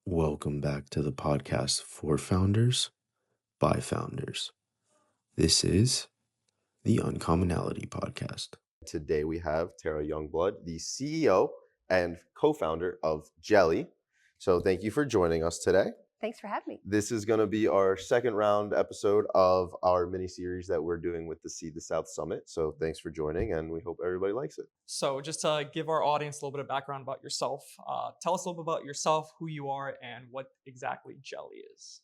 Welcome back to the podcast for founders by founders. This is the Uncommonality Podcast. Today we have Tara Youngblood, the CEO and co-founder of Geli. So thank you for joining us today. Thanks for having me. This is going to be our second round episode of our mini series that we're doing with the Seed the South Summit. So thanks for joining, and we hope everybody likes it. So just to give our audience a little bit of background about yourself, tell us a little bit about yourself, who you are, and what exactly Geli is.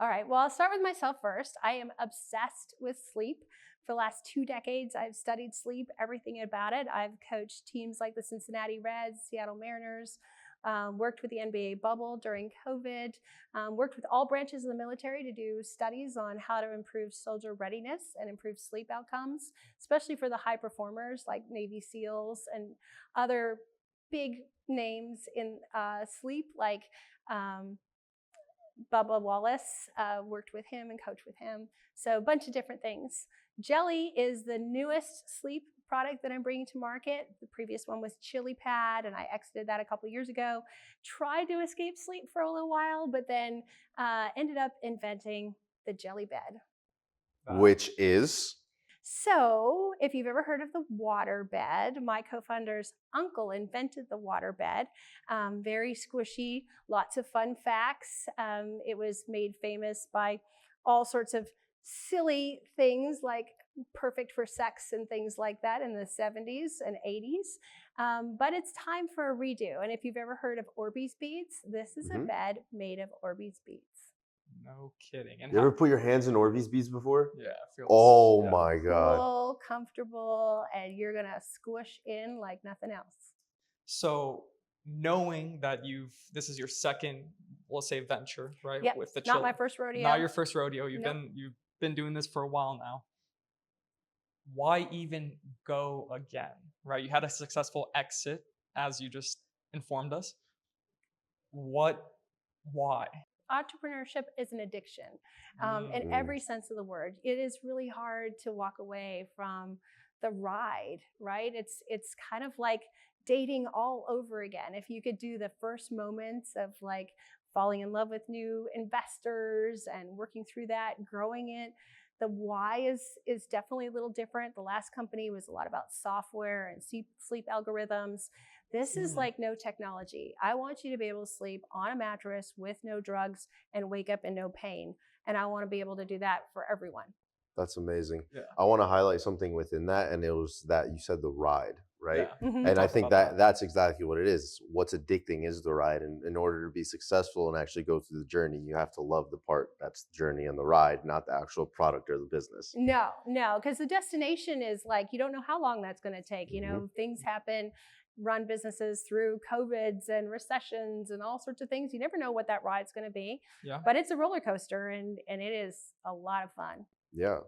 All right, well, I'll start with myself first. I am obsessed with sleep. For the last 2 decades, I've studied sleep, everything about it. I've coached teams like the Cincinnati Reds, Seattle Mariners, worked with the NBA bubble during COVID, worked with all branches of the military to do studies on how to improve soldier readiness and improve sleep outcomes, especially for the high performers like Navy SEALs and other big names in sleep like Bubba Wallace, worked with him and coached with him. So a bunch of different things. Geli is the newest sleep product that I'm bringing to market. The previous one was Chili Pad, and I exited that a couple years ago. Tried to escape sleep for a little while, but then ended up inventing the Geli bed. Which is? So if you've ever heard of the water bed, my co-founder's uncle invented the water bed. Very squishy, lots of fun facts. It was made famous by all sorts of silly things like perfect for sex and things like that in the 70s and 80s. But it's time for a redo. And if you've ever heard of Orbeez beads, this is a bed made of Orbeez beads. No kidding. And you ever put your hands in Orbeez beads before? Yeah. Oh my God. Cool, comfortable, and you're going to squish in like nothing else. So knowing that this is your second, let's say, venture, right? Yep, With the not my first rodeo. Not your first rodeo. You've Nope. been doing this for a while now. Why even go again, right? You had a successful exit, as you just informed us. Why? Entrepreneurship is an addiction in every sense of the word. It is really hard to walk away from the ride, right? It's kind of like dating all over again. If you could do the first moments of like falling in love with new investors and working through that, growing it, the why is definitely a little different. The last company was a lot about software and sleep algorithms. This is like no technology. I want you to be able to sleep on a mattress with no drugs and wake up in no pain. And I want to be able to do that for everyone. That's amazing. Yeah. I want to highlight something within that, and it was that you said the ride, right? Yeah. And I think that's exactly what it is. What's addicting is the ride. And in order to be successful and actually go through the journey, you have to love the part that's the journey and the ride, not the actual product or the business. No, because the destination is like, you don't know how long that's going to take. You know, things happen, run businesses through COVIDs and recessions and all sorts of things. You never know what that ride's going to be. Yeah. But it's a roller coaster and it is a lot of fun. Yeah.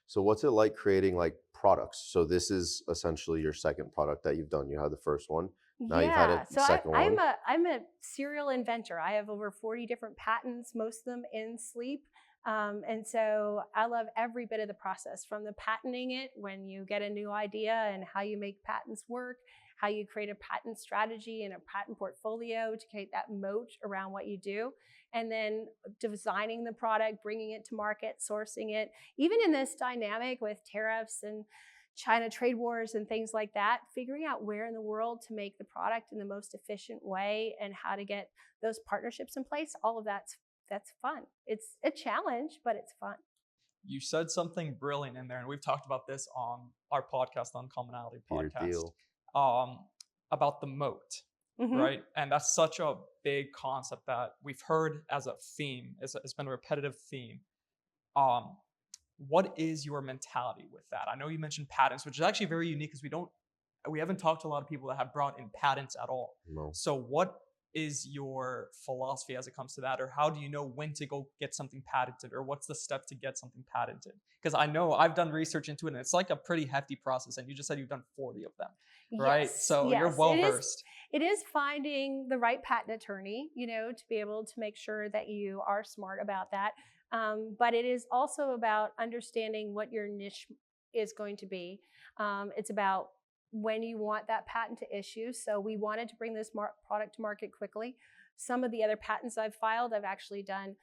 So what's it like creating like products? So this is essentially your second product that you've done. You had the first one. Now you've had a second one. I'm a serial inventor. I have over 40 different patents, most of them in sleep. And so I love every bit of the process, from the patenting it, when you get a new idea and how you make patents work, how you create a patent strategy and a patent portfolio to create that moat around what you do, and then designing the product, bringing it to market, sourcing it. Even in this dynamic with tariffs and China trade wars and things like that, figuring out where in the world to make the product in the most efficient way and how to get those partnerships in place, all of that's fun. It's a challenge, but it's fun. You said something brilliant in there, and we've talked about this on our podcast, on Commonality Podcast, about the moat, right? And that's such a big concept that we've heard as a theme. It's been a repetitive theme. What is your mentality with that? I know you mentioned patents, which is actually very unique because we haven't talked to a lot of people that have brought in patents at all. No. So what is your philosophy as it comes to that? Or how do you know when to go get something patented? Or what's the step to get something patented? Because I know I've done research into it, and it's like a pretty hefty process. And you just said you've done 40 of them, right? Yes, So you're well-versed. It is finding the right patent attorney, to be able to make sure that you are smart about that. But it is also about understanding what your niche is going to be. It's about when you want that patent to issue. So we wanted to bring this product to market quickly. Some of the other patents I've filed, I've actually done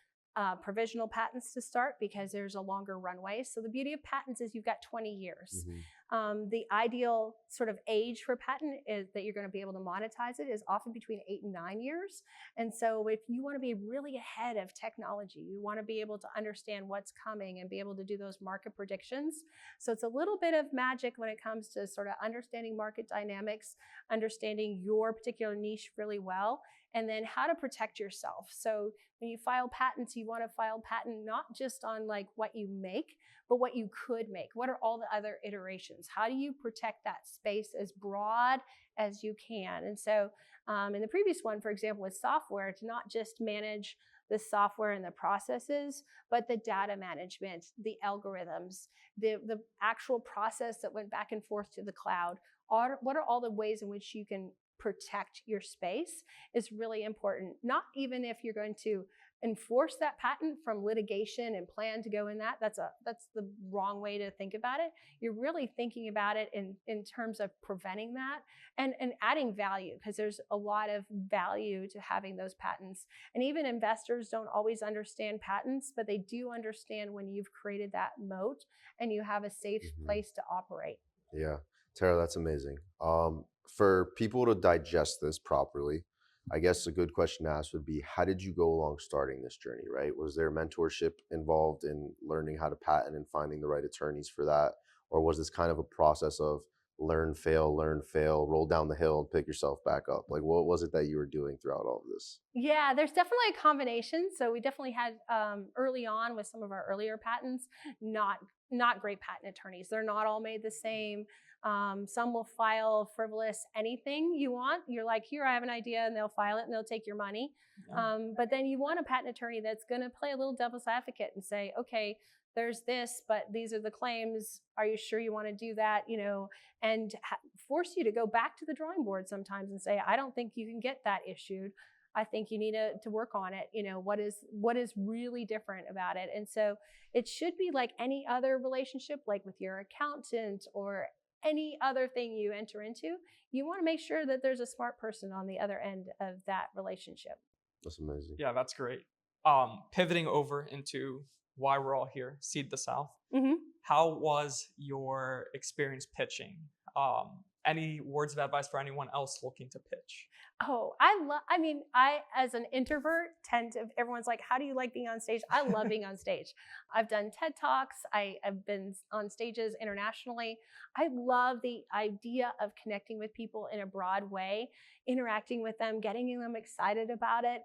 provisional patents to start because there's a longer runway. So the beauty of patents is you've got 20 years. The ideal sort of age for a patent is that you're going to be able to monetize it is often between 8 and 9 years. And so if you want to be really ahead of technology, you want to be able to understand what's coming and be able to do those market predictions. So it's a little bit of magic when it comes to sort of understanding market dynamics, understanding your particular niche really well, and then how to protect yourself. So when you file patents, you want to file patent not just on like what you make, but what you could make. What are all the other iterations? How do you protect that space as broad as you can? And so in the previous one, for example, with software, to not just manage the software and the processes, but the data management, the algorithms, the actual process that went back and forth to the cloud. What are all the ways in which you can protect your space is really important. Not even if you're going to enforce that patent from litigation and plan to go in that's the wrong way to think about it. You're really thinking about it in terms of preventing that and adding value, because there's a lot of value to having those patents. And even investors don't always understand patents, but they do understand when you've created that moat and you have a safe place to operate. Yeah, Tara, that's amazing. For people to digest this properly, I guess a good question to ask would be, how did you go along starting this journey, right? Was there mentorship involved in learning how to patent and finding the right attorneys for that? Or was this kind of a process of learn, fail, roll down the hill and pick yourself back up? Like, what was it that you were doing throughout all of this? Yeah, there's definitely a combination. So we definitely had early on with some of our earlier patents, not great patent attorneys. They're not all made the same. Some will file frivolous anything you want. You're like, here, I have an idea, and they'll file it and they'll take your money. But then you want a patent attorney that's going to play a little devil's advocate and say, okay, there's this, but these are the claims. Are you sure you want to do that? And force you to go back to the drawing board sometimes and say, I don't think you can get that issued. I think you need to work on it. What is really different about it? And so it should be like any other relationship, like with your accountant or any other thing you enter into. You want to make sure that there's a smart person on the other end of that relationship. That's amazing. Yeah, that's great. Pivoting over into why we're all here, Seed the South. How was your experience pitching? Any words of advice for anyone else looking to pitch? Oh, I, as an introvert, everyone's like, how do you like being on stage? I love being on stage. I've done TED Talks. I've been on stages internationally. I love the idea of connecting with people in a broad way, interacting with them, getting them excited about it.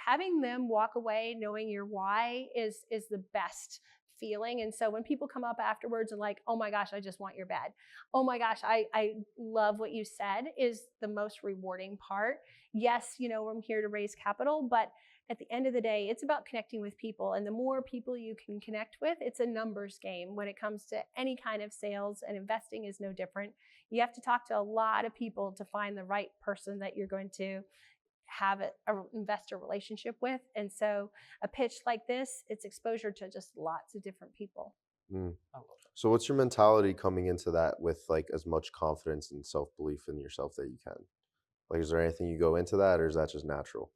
Having them walk away knowing your why is the best feeling. And so when people come up afterwards and like, oh my gosh, I just want your bed. Oh my gosh, I love what you said, is the most rewarding part. Yes, I'm here to raise capital, but at the end of the day, it's about connecting with people. And the more people you can connect with, it's a numbers game when it comes to any kind of sales, and investing is no different. You have to talk to a lot of people to find the right person that you're going to have an investor relationship with. And so a pitch like this, it's exposure to just lots of different people. So what's your mentality coming into that with like as much confidence and self-belief in yourself that you can? Like, is there anything you go into that, or is that just natural?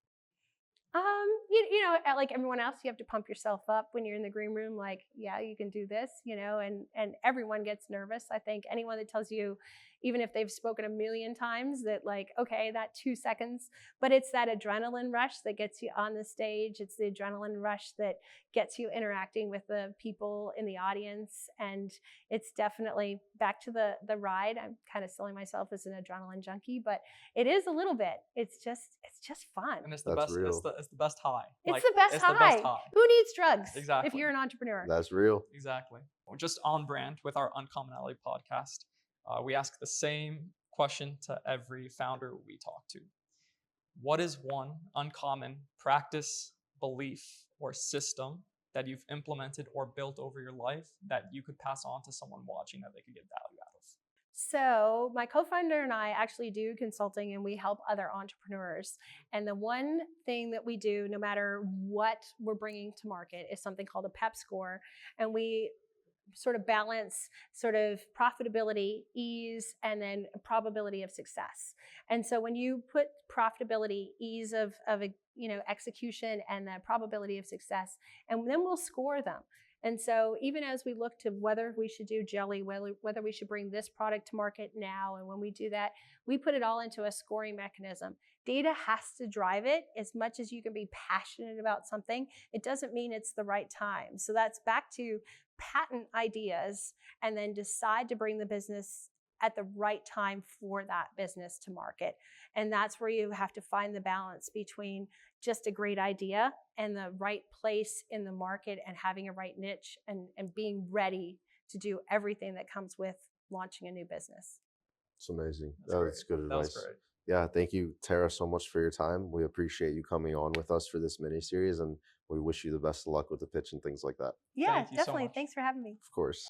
Like everyone else, you have to pump yourself up when you're in the green room. Like, yeah, you can do this, and everyone gets nervous. I think anyone that tells you, even if they've spoken a million times, that like, okay, that 2 seconds, but it's that adrenaline rush that gets you on the stage. It's the adrenaline rush that gets you interacting with the people in the audience. And it's definitely back to the ride. I'm kind of selling myself as an adrenaline junkie, but it is a little bit. It's just fun. And it's the best. It's the best high. It's the best high. Who needs drugs? Exactly. If you're an entrepreneur. That's real. Exactly. We're just on brand with our Uncommonality podcast. We ask the same question to every founder we talk to. What is one uncommon practice, belief, or system that you've implemented or built over your life that you could pass on to someone watching that they could get value out of? So my co-founder and I actually do consulting, and we help other entrepreneurs. And the one thing that we do, no matter what we're bringing to market, is something called a PEP score. And we sort of balance sort of profitability, ease, and then probability of success. And so when you put profitability, ease of execution, and the probability of success, and then we'll score them. And so even as we look to whether we should do Geli, whether we should bring this product to market now, and when we do that, we put it all into a scoring mechanism. Data has to drive it. As much as you can be passionate about something, it doesn't mean it's the right time. So that's back to patent ideas and then decide to bring the business at the right time for that business to market. And that's where you have to find the balance between just a great idea and the right place in the market and having a right niche and being ready to do everything that comes with launching a new business. It's amazing. That's good advice. That was great. Yeah, thank you, Tara, so much for your time. We appreciate you coming on with us for this mini series, and we wish you the best of luck with the pitch and things like that. Yeah, Thank you so definitely. much. Thanks for having me. Of course.